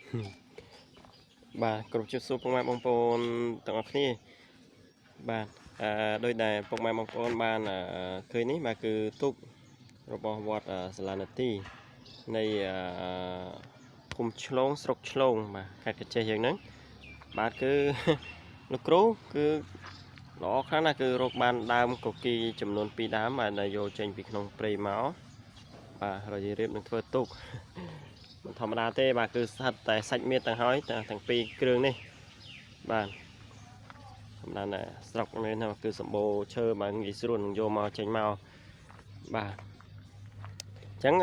បាទគ្រប់ជិះសួរពុកម៉ែបងប្អូនទាំងអស់គ្នាបាទដោយដែលពុកម៉ែបងប្អូនបានឃើញនេះបាទគឺទូករបស់វត្តសាលានទីនៃភូមិឆ្លងស្រុកឆ្លងបាទខេត្តកញ្ចេះយើងហ្នឹងបាទគឺ លោកគ្រូគឺល្អខ្លាំងណាស់គឺរកបានដើមកុកីចំនួន2ដើមបាទដែលយកចេញពីក្នុងព្រៃមកបាទហើយរៀបនឹងធ្វើទូក មិនធម្មតាទេបាទគឺស្ថិតតែសាច់មៀតទាំងហើយទាំងពីរគ្រឿងនេះបាទធម្មតាណាស្រុកនេះណាគឺសម្បូរឈើបាទងាយស្រួលនឹងយកមកចេញមកបាទអញ្ចឹង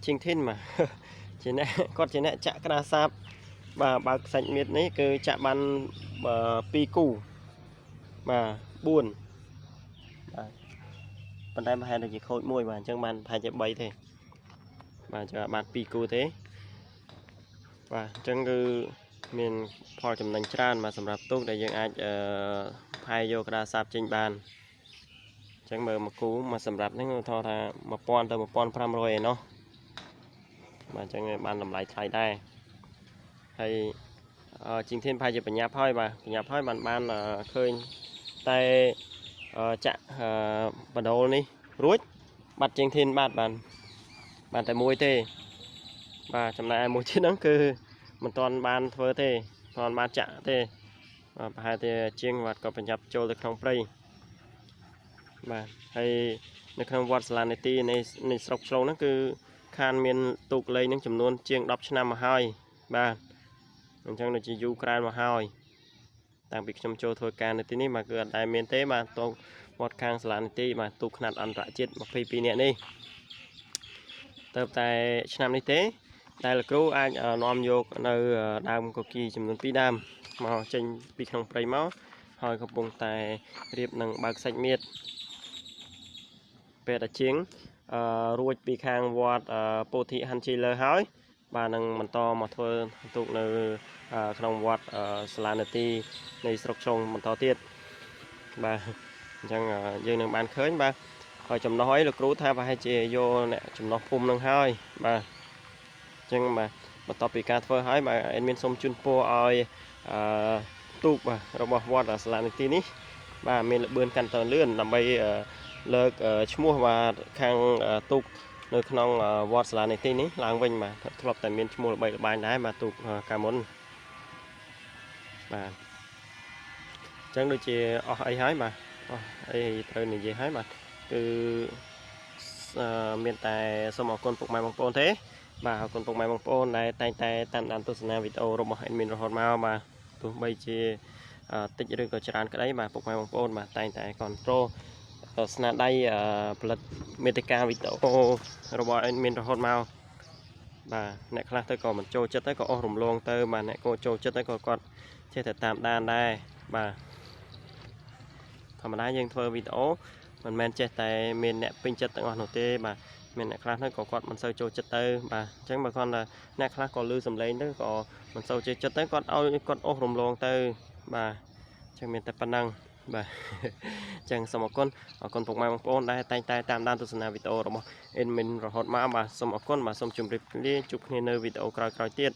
ជាងធីនបាទ ជាអ្នកគាត់ជាអ្នកចាក់ក្តារសាបបាទបើកសាច់មៀតនេះគឺចាក់បាន2គូបាទ4បាទប៉ុន្តែប្រហែលតែជាខូចមួយបាទអញ្ចឹងបានប្រហែលជា3ទេបាទអញ្ចឹងបាន2គូទេបាទអញ្ចឹងគឺមានផលចំណេញច្រើនមកសម្រាប់ទូកដែលយើងអាចផាយយកក្តារសាបចេញបានអញ្ចឹងមើលមួយគូមកសម្រាប់នេះថតថា1000ទៅ1500ឯណោះបាទអញ្ចឹងបានតម្លៃថ្លៃដែរហើយជាងធានផាយជាបញ្ញាប់ហើយបាទបញ្ញាប់ហើយបានឃើញតែចាក់បដូលនេះរួចបាត់ជាងធានបានតែមួយទេបាទចំណែកឯមួយទៀតហ្នឹងគឺមិនទាន់បានធ្វើទេមិនទាន់បានចាក់ទេប្រហែលជាជាងវត្តក៏បញ្ញាប់ចូលទៅក្នុងព្រៃបាទហើយនៅក្នុងវត្តសាលានេតិនៃស្រុកឆ្លងហ្នឹងគឺខានមានទូកលេងហ្នឹងចំនួនជាង10ឆ្នាំមកហើយបាទអញ្ចឹងដូចជាយូរក្រែលមកហើយតាំងពីខ្ញុំចូលធ្វើការនៅទីនេះបាទគឺអត់ដែលមានទេបាទតោវត្តខាងសាលានេតិបាទទូកខ្នាតអន្តរជាតិ22នាក់នេះទៅតែឆ្នាំនេះទេដែលលោកគ្រូអាចនាំយកនៅដើមកុកីចំនួន2ដើមមកចេញពីក្នុងព្រៃមកហើយកំពុងតែរៀបនឹងបើកសាច់មៀតពេលតាជាងរួចពីខាងវត្តពោធិហាន់ជីលើហើយបាទនឹងបន្តមកធ្វើទូកនៅក្នុងវត្តសាលានេតិនៃស្រុកឆ្លងបន្តទៀតបាទអញ្ចឹងយើងនឹងបានឃើញបាទហើយចំណុះអីលោកគ្រូថាប្រហែលជាយកអ្នកចំណុះភូមិនឹងហើយបាទអញ្ចឹងបាទបន្ទាប់ពីការធ្វើហើយបាទអេដមីនសូមជូនពរឲ្យទូកបាទរបស់វត្តសាលានេតិនេះបាទមានល្បឿនកាន់តែលឿនដើម្បីលើកឈ្មោះបាទខាងទូកនៅក្នុងវត្តសាលានេតិនេះឡើងវិញបាទធ្លាប់តែមានឈ្មោះល្បីល្បាញដែរបាទទូកកាលមុនបាទអញ្ចឹងដូចជាអស់អីហើយបាទអស់អីត្រូវនិយាយហើយបាទគឺមានតែសូមអរគុណពុកម៉ែបងប្អូនទេបាទអរគុណពុកម៉ែបងប្អូនដែលតែងតែតាមដានទស្សនាវីដេអូរបស់ admin រហូតមកបាទទោះបីជាតិចឬក៏ច្រើនក្តីបាទពុកម៉ែបងប្អូនបាទតែងតែ control ស្នាដៃផលិតមេតិកាវីដេអូរបស់ admin រហូតមកបាទអ្នកខ្លះទៅក៏មិនចូលចិត្តទៅក៏អស់រំលងទៅបាទអ្នកក៏ចូលចិត្តទៅក៏គាត់ចេះតែតាមដានដែរបាទធម្មតាយើងធ្វើវីដេអូមិនមែនចេះតែមានអ្នកពេញចិត្តទាំងអស់នោះទេបាទមានអ្នកខ្លះទៅក៏គាត់មិនសូវចូលចិត្តទៅបាទអញ្ចឹងបើគាត់ថាអ្នកខ្លះក៏លឺសំឡេងទៅក៏មិនសូវចេះចិត្តទៅគាត់ឲ្យគាត់អស់រំលងទៅបាទអញ្ចឹងមានតែប៉ុណ្ណឹងបាទអញ្ចឹងសូមអរគុណពុកម៉ែបងប្អូនដែលតែងតែតាមដានទស្សនាវីដេអូរបស់ admin រហូតមកបាទសូមអរគុណបាទសូមជម្រាបលាជួបគ្នានៅវីដេអូក្រោយៗទៀត